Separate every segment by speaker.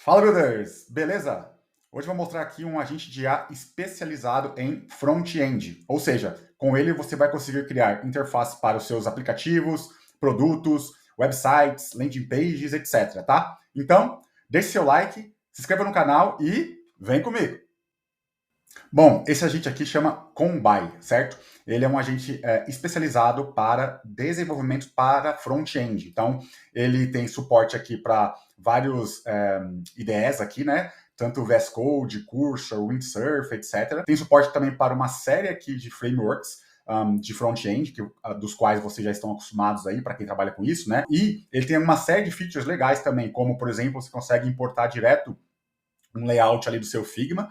Speaker 1: Fala, brothers! Beleza? Hoje eu vou mostrar aqui um agente de IA especializado em front-end, ou seja, com ele você vai conseguir criar interfaces para os seus aplicativos, produtos, websites, landing pages, etc, tá? Então, deixe seu like, se inscreva no canal e vem comigo! Bom, esse agente aqui chama Kombai, certo? Ele é um agente especializado para desenvolvimento para front-end. Então, ele tem suporte aqui para vários IDEs aqui, né? Tanto VS Code, Cursor, Windsurf, etc. Tem suporte também para uma série aqui de frameworks de front-end, dos quais vocês já estão acostumados aí, para quem trabalha com isso, né? E ele tem uma série de features legais também, como, por exemplo, você consegue importar direto um layout ali do seu Figma,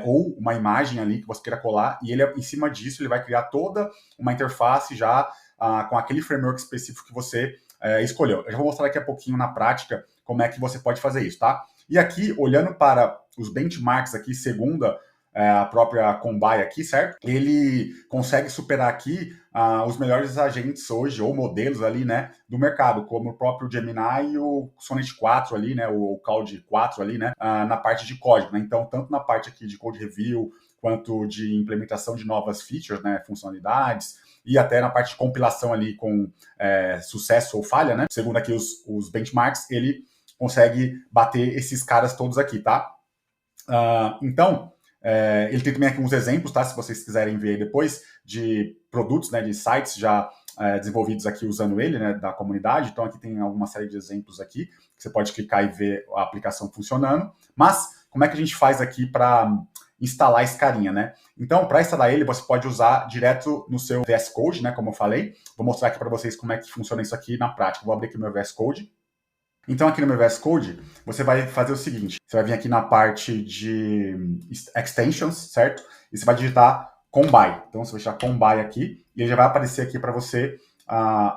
Speaker 1: ou uma imagem ali que você queira colar, e ele, em cima disso, ele vai criar toda uma interface já com aquele framework específico que você escolheu. Eu já vou mostrar daqui a pouquinho na prática como é que você pode fazer isso, tá? E aqui, olhando para os benchmarks aqui, segundo a própria Kombai aqui, certo? Ele consegue superar aqui os melhores agentes hoje, ou modelos ali, né, do mercado, como o próprio Gemini e o Sonnet 4 ali, né, o Claude 4 ali, né, na parte de código, né? Então, tanto na parte aqui de code review, quanto de implementação de novas features, né, funcionalidades, e até na parte de compilação ali com sucesso ou falha, né? Segundo aqui os benchmarks, ele consegue bater esses caras todos aqui, tá? Então, ele tem também aqui uns exemplos, tá? Se vocês quiserem ver depois, de produtos, né, de sites já desenvolvidos aqui usando ele, né, da comunidade. Então, aqui tem alguma série de exemplos aqui, que você pode clicar e ver a aplicação funcionando. Mas, como é que a gente faz aqui para instalar esse carinha, né? Então, para instalar ele, você pode usar direto no seu VS Code, né, como eu falei. Vou mostrar aqui para vocês como é que funciona isso aqui na prática. Vou abrir aqui o meu VS Code. Então, aqui no meu VS Code, você vai fazer o seguinte. Você vai vir aqui na parte de extensions, certo? E você vai digitar Kombai. Então, você vai digitar Kombai aqui, e ele já vai aparecer aqui para você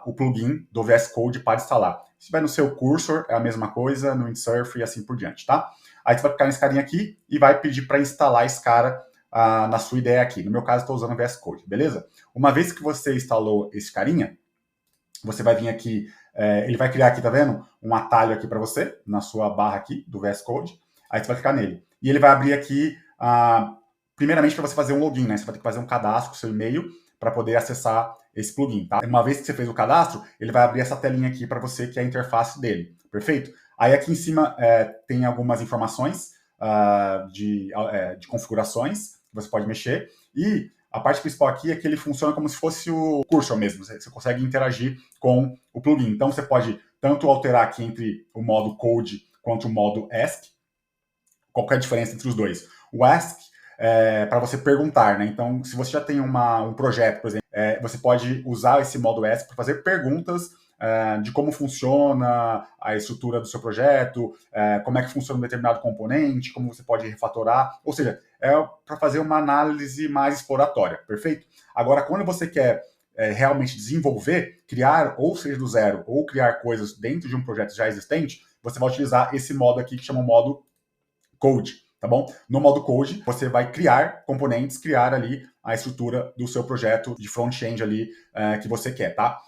Speaker 1: o plugin do VS Code para instalar. Se vai no seu Cursor, é a mesma coisa, no Windsurf e assim por diante, tá? Aí você vai clicar nesse carinha aqui e vai pedir para instalar esse cara na sua ideia aqui. No meu caso, estou usando o VS Code, beleza? Uma vez que você instalou esse carinha, você vai vir aqui, ele vai criar aqui, tá vendo? Um atalho aqui para você, na sua barra aqui do VS Code. Aí você vai clicar nele. E ele vai abrir aqui, primeiramente, para você fazer um login, né? Você vai ter que fazer um cadastro com seu e-mail para poder acessar esse plugin, tá? Uma vez que você fez o cadastro, ele vai abrir essa telinha aqui para você, que é a interface dele, perfeito? Aí aqui em cima tem algumas informações de configurações que você pode mexer, e a parte principal aqui é que ele funciona como se fosse o Cursor mesmo. Você consegue interagir com o plugin. Então, você pode tanto alterar aqui entre o modo Code quanto o modo Ask. Qual é a diferença entre os dois? O Ask é para você perguntar, né? Então, se você já tem um projeto, por exemplo, você pode usar esse modo Ask para fazer perguntas de como funciona a estrutura do seu projeto, como é que funciona um determinado componente, como você pode refatorar, ou seja, é para fazer uma análise mais exploratória, perfeito? Agora, quando você quer realmente desenvolver, criar, ou seja, do zero, ou criar coisas dentro de um projeto já existente, você vai utilizar esse modo aqui que chama o modo Code, tá bom? No modo Code, você vai criar componentes, criar ali a estrutura do seu projeto de front-end ali que você quer, tá?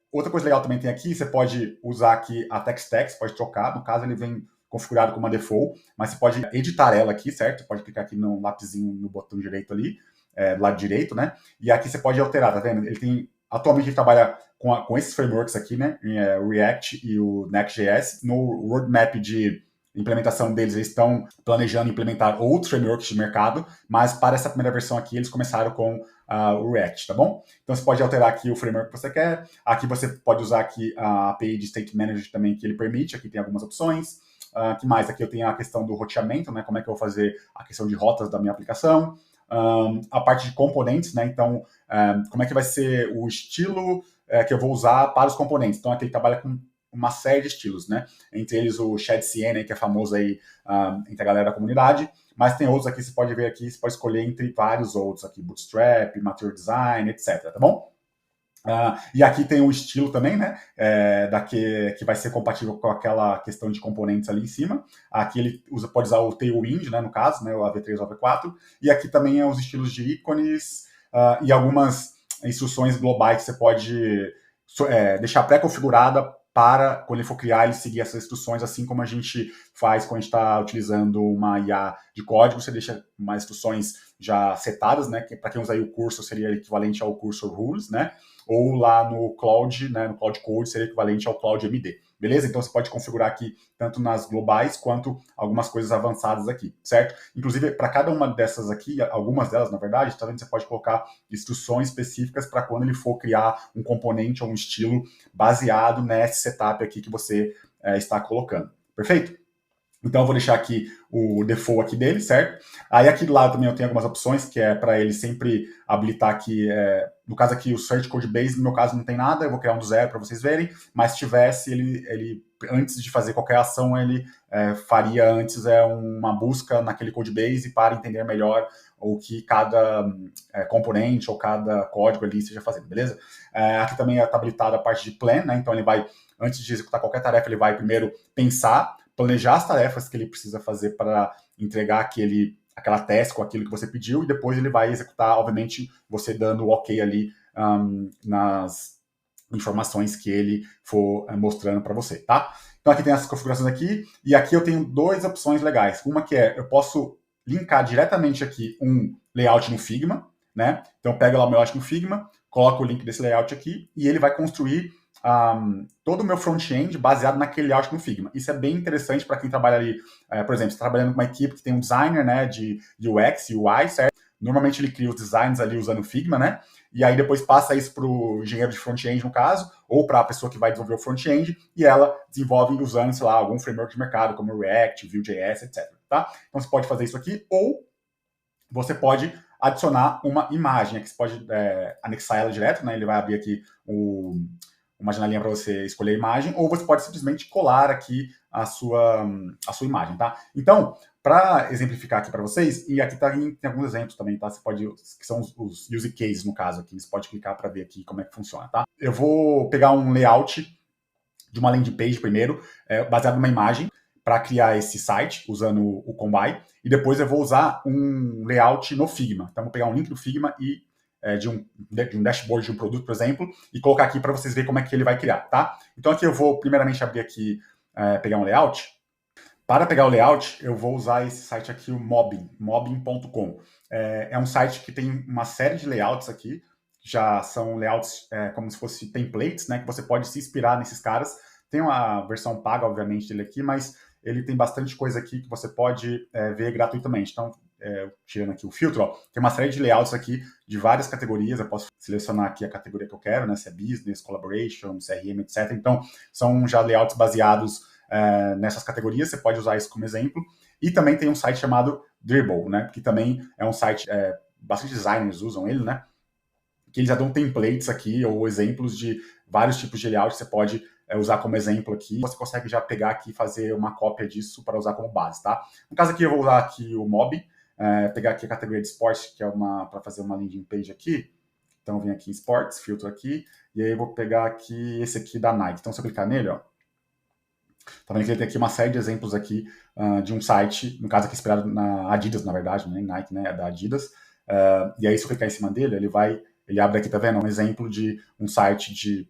Speaker 1: Outra coisa legal também tem aqui, você pode usar aqui a tech stack, você pode trocar, no caso ele vem configurado como uma default, mas você pode editar ela aqui, certo? Você pode clicar aqui no lapisinho, no botão direito ali, do lado direito, né? E aqui você pode alterar, tá vendo? Ele tem, atualmente ele trabalha com esses frameworks aqui, né? O React e o Next.js. No roadmap de implementação deles, eles estão planejando implementar outros frameworks de mercado, mas para essa primeira versão aqui, eles começaram com o React, tá bom? Então, você pode alterar aqui o framework que você quer. Aqui você pode usar aqui a API de State Manager também, que ele permite. Aqui tem algumas opções. Que mais? Aqui eu tenho a questão do roteamento, né? Como é que eu vou fazer a questão de rotas da minha aplicação. A parte de componentes, né? Então, como é que vai ser o estilo que eu vou usar para os componentes. Então, aqui ele trabalha com uma série de estilos, né? Entre eles o ShadCN, que é famoso aí entre a galera da comunidade, mas tem outros aqui, você pode ver aqui, você pode escolher entre vários outros aqui, Bootstrap, Material Design, etc, tá bom? E aqui tem o estilo também, né? Que vai ser compatível com aquela questão de componentes ali em cima. Aqui ele pode usar o Tailwind, né? No caso, né? O AV3 ou AV4. E aqui também é os estilos de ícones e algumas instruções globais que você pode deixar pré-configurada para, quando ele for criar, ele seguir essas instruções, assim como a gente faz quando a gente está utilizando uma IA de código, você deixa umas instruções já setadas, né? Para quem usa aí o curso, seria equivalente ao Cursor Rules, né? Ou lá no Cloud, né? No Cloud Code, seria equivalente ao Cloud MD. Beleza? Então você pode configurar aqui tanto nas globais quanto algumas coisas avançadas aqui, certo? Inclusive, para cada uma dessas aqui, algumas delas, na verdade, tá vendo? Você pode colocar instruções específicas para quando ele for criar um componente ou um estilo baseado nesse setup aqui que você está colocando. Perfeito? Então eu vou deixar aqui o default aqui dele, certo? Aí aqui do lado também eu tenho algumas opções, que é para ele sempre habilitar aqui, no caso aqui o Search Code Base, no meu caso não tem nada, eu vou criar um do zero para vocês verem, mas se tivesse, ele antes de fazer qualquer ação, ele faria antes uma busca naquele Code Base para entender melhor o que cada componente ou cada código ali esteja fazendo, beleza? Aqui também está habilitada a parte de plan, né? Então ele vai, antes de executar qualquer tarefa, ele vai primeiro pensar, planejar as tarefas que ele precisa fazer para entregar aquela task com aquilo que você pediu, e depois ele vai executar, obviamente, você dando o ok ali nas informações que ele for mostrando para você, tá? Então aqui tem essas configurações aqui, e aqui eu tenho duas opções legais. Uma que eu posso linkar diretamente aqui um layout no Figma, né? Então eu pego lá o meu layout no Figma, coloco o link desse layout aqui, e ele vai construir todo o meu front-end baseado naquele layout no Figma. Isso é bem interessante para quem trabalha ali, por exemplo, você está trabalhando com uma equipe que tem um designer, né, de UX e UI, certo? Normalmente ele cria os designs ali usando o Figma, né? E aí depois passa isso para o engenheiro de front-end, no caso, ou para a pessoa que vai desenvolver o front-end, e ela desenvolve usando, sei lá, algum framework de mercado, como o React, Vue.js, etc. Tá? Então você pode fazer isso aqui, ou você pode adicionar uma imagem, que você pode anexar ela direto, né? Ele vai abrir aqui uma janelinha para você escolher a imagem, ou você pode simplesmente colar aqui a sua imagem, tá? Então, para exemplificar aqui para vocês, e aqui tem alguns exemplos também, tá? Você pode, que são os use cases no caso aqui, você pode clicar para ver aqui como é que funciona, tá? Eu vou pegar um layout de uma landing page primeiro, baseado numa imagem, para criar esse site, usando o Combine, e depois eu vou usar um layout no Figma. Então, eu vou pegar um link do Figma e de um dashboard de um produto, por exemplo, e colocar aqui para vocês verem como é que ele vai criar, tá? Então aqui eu vou primeiramente abrir aqui, pegar um layout. Para pegar o layout, eu vou usar esse site aqui, o mobbing.com. É um site que tem uma série de layouts aqui, já são layouts como se fossem templates, né, que você pode se inspirar nesses caras. Tem uma versão paga, obviamente, dele aqui, mas ele tem bastante coisa aqui que você pode ver gratuitamente. Então, tirando aqui o filtro, ó, tem uma série de layouts aqui de várias categorias. Eu posso selecionar aqui a categoria que eu quero, né, se é Business, Collaboration, CRM, etc. Então, são já layouts baseados nessas categorias. Você pode usar isso como exemplo. E também tem um site chamado Dribbble, né, que também é um site, bastante designers usam ele, né, que eles já dão templates aqui, ou exemplos de vários tipos de layout que você pode usar como exemplo aqui. Você consegue já pegar aqui e fazer uma cópia disso para usar como base, tá? No caso aqui, eu vou usar aqui o Mob, pegar aqui a categoria de Sports, que é para fazer uma landing page aqui. Então, eu venho aqui em Sports, filtro aqui, e aí eu vou pegar aqui esse aqui da Nike. Então, se eu clicar nele, ó, tá vendo que ele tem aqui uma série de exemplos aqui de um site, no caso aqui inspirado na Adidas, na verdade, né? Nike, né? É da Adidas. E aí, se eu clicar em cima dele, ele abre aqui, tá vendo? Um exemplo de um site de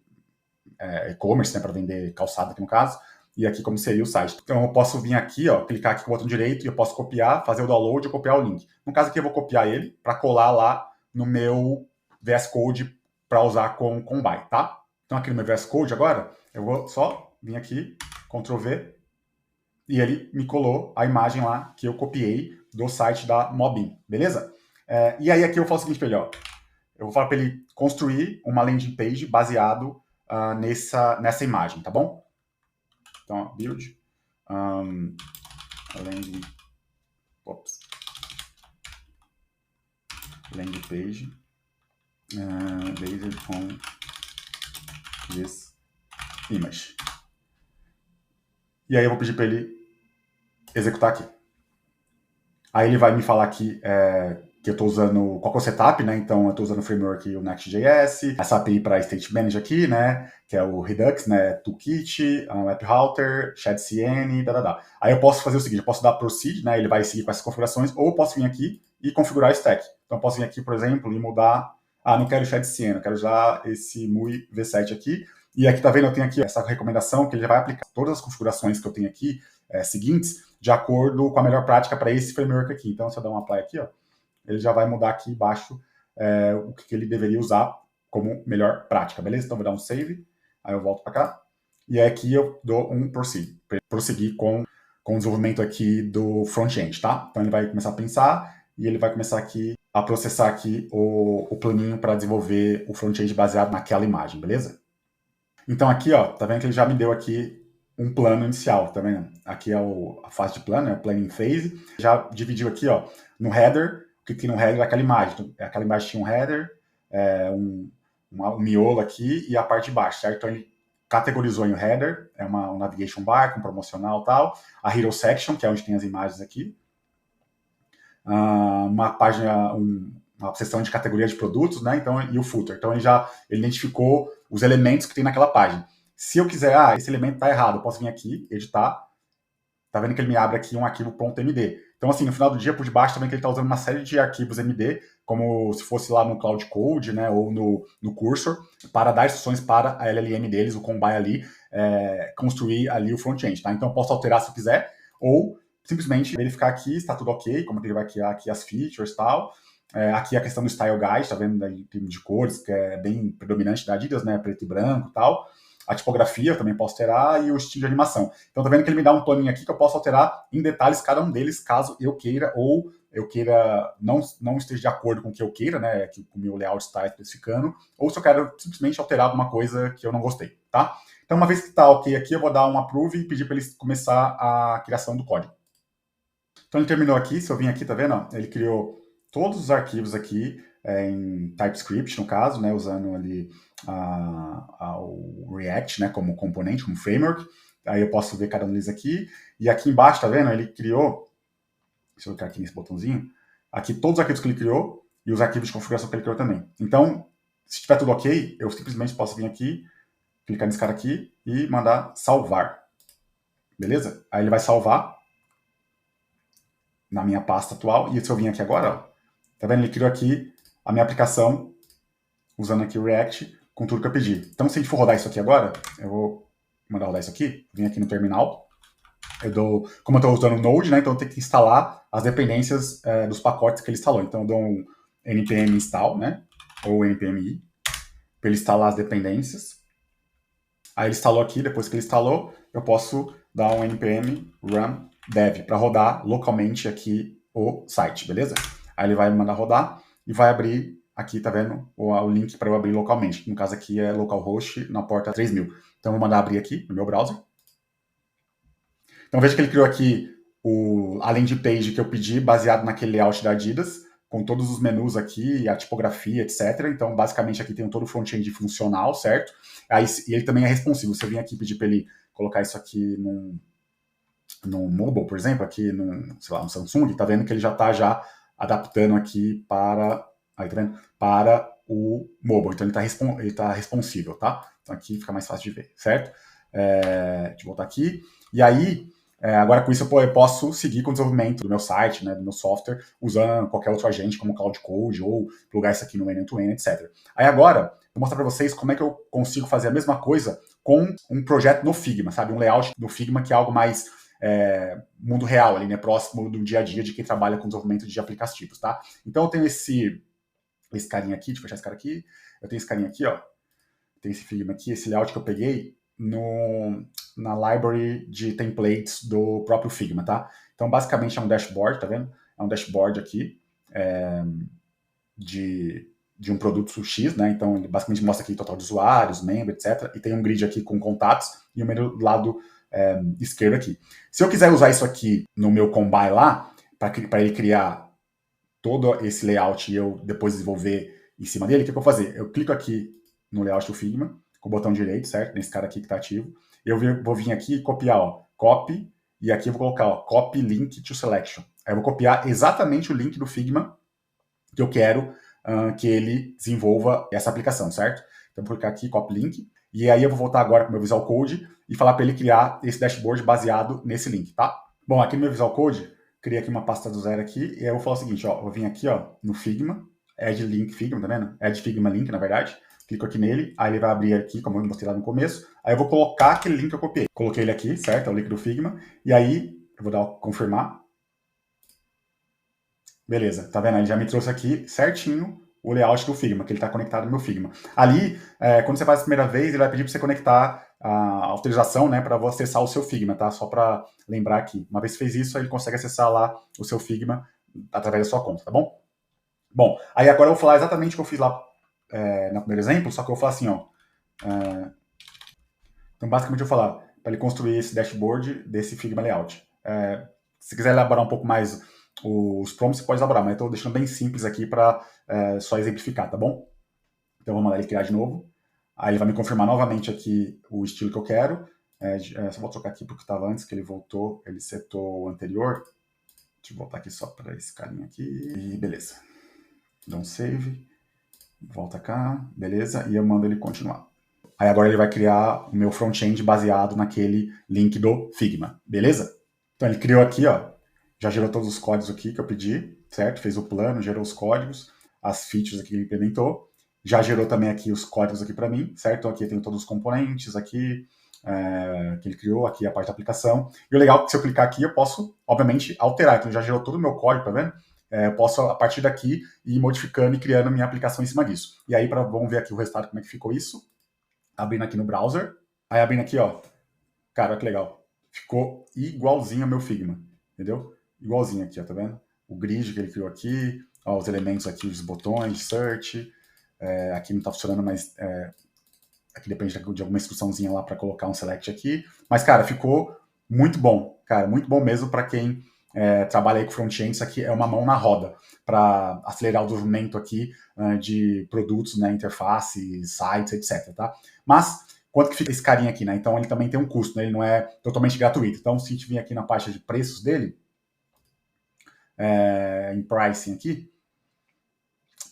Speaker 1: e-commerce, né, para vender calçado aqui no caso, e aqui como seria o site. Então eu posso vir aqui, ó, clicar aqui com o botão direito e eu posso copiar, fazer o download ou copiar o link. No caso aqui eu vou copiar ele para colar lá no meu VS Code para usar com Combine, tá? Então aqui no meu VS Code agora, eu vou só vir aqui, Ctrl V, e ele me colou a imagem lá que eu copiei do site da Mobbing, beleza? E aí aqui eu falo o seguinte para ele, ó, eu vou falar para ele construir uma landing page baseado nessa imagem, tá bom? Então, ó, build landing page based on this image. E aí eu vou pedir para ele executar aqui. Aí ele vai me falar aqui que eu estou usando, qual que é o setup, né? Então eu estou usando o framework, o Next.js, essa API para State Manager aqui, né? Que é o Redux, né? Toolkit, App Router, ShadCN, Aí eu posso fazer o seguinte, eu posso dar Proceed, né? Ele vai seguir com essas configurações, ou eu posso vir aqui e configurar o stack. Então eu posso vir aqui, por exemplo, e mudar, não quero ShadCN, eu quero usar esse MUI V7 aqui, E aqui, tá vendo, eu tenho aqui essa recomendação que ele vai aplicar todas as configurações que eu tenho aqui, seguintes, de acordo com a melhor prática para esse framework aqui. Então, se eu der um apply aqui, ó, ele já vai mudar aqui embaixo o que ele deveria usar como melhor prática, beleza? Então, eu vou dar um save, aí eu volto para cá, e aqui eu dou um proceed, para prosseguir com o desenvolvimento aqui do front-end, tá? Então, ele vai começar a pensar e ele vai começar aqui a processar aqui o planinho para desenvolver o front-end baseado naquela imagem, beleza? Então, aqui, ó, tá vendo que ele já me deu aqui um plano inicial, tá vendo? Aqui é a fase de plano, é o planning phase. Já dividiu aqui, ó, no header, o que tem no header é aquela imagem. Então, aquela imagem tinha um header, um miolo aqui e a parte de baixo, certo? Então, ele categorizou em header, é um navigation bar com promocional e tal. A hero section, que é onde tem as imagens aqui. Uma página, uma seção de categoria de produtos, né? Então, e o footer. Então, ele identificou os elementos que tem naquela página. Se eu quiser, esse elemento está errado, eu posso vir aqui, editar. Tá vendo que ele me abre aqui um arquivo .md. Então, assim, no final do dia, por debaixo, também que ele está usando uma série de arquivos MD, como se fosse lá no Cloud Code, né, ou no Cursor, para dar instruções para a LLM deles, o Combine ali, construir ali o front-end, tá? Então, eu posso alterar se eu quiser, ou simplesmente verificar aqui se está tudo ok, como é que ele vai criar aqui as features e tal. Aqui a questão do Style Guide, tá vendo, em termos de cores, que é bem predominante da Adidas, né, preto e branco e tal. A tipografia eu também posso alterar e o estilo de animação. Então, tá vendo que ele me dá um planinho aqui que eu posso alterar em detalhes cada um deles, caso eu queira, ou eu queira não esteja de acordo com o que eu queira, né, que o meu layout está especificando, ou se eu quero simplesmente alterar alguma coisa que eu não gostei, tá? Então, uma vez que está ok aqui, eu vou dar um approve e pedir para ele começar a criação do código. Então, ele terminou aqui, se eu vim aqui, tá vendo? Ele criou todos os arquivos aqui, em TypeScript, no caso, né, usando ali o React, né, como componente, como framework. Aí eu posso ver cada um deles aqui. E aqui embaixo, tá vendo? Ele criou, deixa eu clicar aqui nesse botãozinho, aqui todos os arquivos que ele criou e os arquivos de configuração que ele criou também. Então, se estiver tudo ok, eu simplesmente posso vir aqui, clicar nesse cara aqui e mandar salvar. Beleza? Aí ele vai salvar na minha pasta atual. E se eu vir aqui agora, ó, tá vendo? Ele criou aqui a minha aplicação usando aqui o React com tudo que eu pedi. Então, se a gente for rodar isso aqui agora, eu vou mandar rodar isso aqui, vim aqui no terminal, como eu estou usando o Node, né, então eu tenho que instalar as dependências dos pacotes que ele instalou. Então, eu dou um npm install, né, ou npm i, para ele instalar as dependências. Aí ele instalou aqui, depois que ele instalou, eu posso dar um npm run dev para rodar localmente aqui o site, beleza? Aí ele vai me mandar rodar e vai abrir aqui, tá vendo, o link para eu abrir localmente. No caso aqui é localhost na porta 3000. Então, eu vou mandar abrir aqui no meu browser. Então, veja que ele criou aqui a landing page que eu pedi, baseado naquele layout da Adidas, com todos os menus aqui, a tipografia, etc. Então, basicamente, aqui tem todo o front-end funcional, certo? Aí, e ele também é responsivo. Se eu vim aqui pedir para ele colocar isso aqui no mobile, por exemplo, aqui no Samsung, tá vendo que ele já está adaptando aqui para... Aí, tá vendo? Para o mobile. Então, ele tá responsível, tá? Então, aqui fica mais fácil de ver, certo? Deixa eu voltar aqui. E aí, agora com isso, eu posso seguir com o desenvolvimento do meu site, né, do meu software, usando qualquer outro agente, como Cloud Code, ou plugar isso aqui no end-to-end, etc. Aí agora, vou mostrar para vocês como é que eu consigo fazer a mesma coisa com um projeto no Figma, sabe? Um layout no Figma que é algo mais... mundo real ali, né? Próximo do dia a dia de quem trabalha com desenvolvimento de aplicativos, tá? Então, eu tenho esse carinha aqui, deixa eu fechar esse cara aqui. Eu tenho esse carinha aqui, ó. Tem esse Figma aqui, esse layout que eu peguei na library de templates do próprio Figma, tá? Então, basicamente, é um dashboard, tá vendo? É um dashboard aqui de um produto X, né? Então, ele basicamente mostra aqui total de usuários, membros, etc. E tem um grid aqui com contatos e o menu do lado esquerdo aqui. Se eu quiser usar isso aqui no meu Combine lá, para ele criar todo esse layout e eu depois desenvolver em cima dele, o que eu vou fazer? Eu clico aqui no layout do Figma, com o botão direito, certo? Nesse cara aqui que está ativo. Eu vou vir aqui e copiar, ó, copy, e aqui eu vou colocar, ó, copy link to selection. Aí eu vou copiar exatamente o link do Figma que eu quero que ele desenvolva essa aplicação, certo? Então, eu vou clicar aqui, copy link, e aí eu vou voltar agora para o meu Visual Code e falar para ele criar esse dashboard baseado nesse link, tá? Bom, aqui no meu Visual Code, criei aqui uma pasta do zero aqui, e aí eu vou falar o seguinte, ó, eu vou vir aqui, ó, no Figma, add link Figma, tá vendo? Add Figma link, na verdade. clico aqui nele, aí ele vai abrir aqui, como eu mostrei lá no começo, aí eu vou colocar aquele link que eu copiei. Coloquei ele aqui, certo? É o link do Figma, e aí eu vou dar o confirmar. Beleza, tá vendo? Ele já me trouxe aqui certinho o layout do Figma, que ele está conectado no meu Figma. Ali, quando você faz a primeira vez, ele vai pedir para você conectar a autorização, né, para você acessar o seu Figma, tá? Só para lembrar aqui. Uma vez que fez isso, ele consegue acessar lá o seu Figma através da sua conta, tá bom? Bom, aí agora eu vou falar exatamente o que eu fiz lá no primeiro exemplo, só que eu vou falar assim, ó. Então, basicamente, eu vou falar para ele construir esse dashboard desse Figma Layout. Se quiser elaborar um pouco mais os prompts, você pode elaborar, mas eu estou deixando bem simples aqui para só exemplificar, tá bom? Então, vou mandar ele criar de novo. Aí ele vai me confirmar novamente aqui o estilo que eu quero. Só vou trocar aqui porque estava antes, que ele voltou, ele setou o anterior. Deixa eu voltar aqui só para esse carinha aqui. E beleza. Dá um save. Volta cá, beleza. E eu mando ele continuar. Aí agora ele vai criar o meu front-end baseado naquele link do Figma, beleza? Então ele criou aqui, ó, já gerou todos os códigos aqui que eu pedi, certo? Fez o plano, gerou os códigos, as features aqui que ele implementou, já gerou também aqui os códigos aqui para mim, certo? Então aqui eu tenho todos os componentes aqui, que ele criou, aqui a parte da aplicação. E o legal é que se eu clicar aqui, eu posso, obviamente, alterar. Então já gerou todo o meu código, tá vendo? Eu posso, a partir daqui, ir modificando e criando minha aplicação em cima disso. E aí, vamos ver aqui o resultado, como é que ficou isso. Abrindo aqui no browser, aí abrindo aqui, ó, cara, olha que legal, ficou igualzinho ao meu Figma, entendeu? Igualzinho aqui, ó, tá vendo? O grid que ele criou aqui, ó, os elementos aqui, os botões, search, aqui não tá funcionando, mas aqui depende de alguma instruçãozinha lá para colocar um select aqui, mas, cara, ficou muito bom, cara, muito bom mesmo para quem trabalha aí com front-end. Isso aqui é uma mão na roda para acelerar o desenvolvimento aqui de produtos, né, interfaces, sites, etc, tá? Mas, quanto que fica esse carinha aqui, né? Então, ele também tem um custo, né? Ele não é totalmente gratuito. Então, se a gente vir aqui na parte de preços dele, em pricing aqui,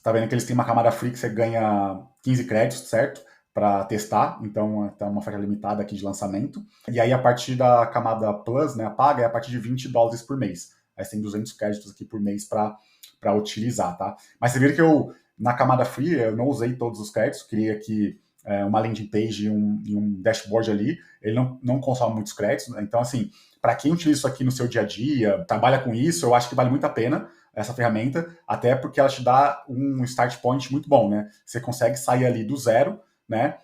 Speaker 1: tá vendo que eles têm uma camada free que você ganha 15 créditos, certo? Para testar, então tá uma faixa limitada aqui de lançamento. E aí, a partir da camada Plus, né, a paga, é a partir de $20 por mês. Aí você tem 200 créditos aqui por mês para utilizar, tá? Mas você viu que na camada Free, eu não usei todos os créditos, criei aqui uma landing page e um dashboard ali. Ele não consome muitos créditos, né? Então, assim, para quem utiliza isso aqui no seu dia a dia, trabalha com isso, eu acho que vale muito a pena essa ferramenta, até porque ela te dá um start point muito bom, né? Você consegue sair ali do zero, né,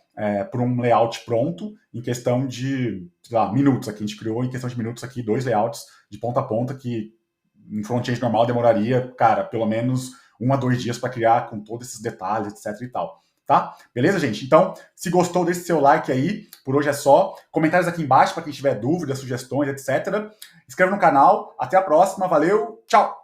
Speaker 1: por um layout pronto, em questão de, sei lá, minutos. Aqui a gente criou em questão de minutos aqui 2 layouts de ponta a ponta que em front-end normal demoraria, cara, pelo menos 1 a 2 dias para criar com todos esses detalhes, etc e tal. Tá? Beleza, gente? Então, se gostou, deixe seu like aí. Por hoje é só. Comentários aqui embaixo para quem tiver dúvidas, sugestões, etc. Inscreva no canal. Até a próxima. Valeu. Tchau!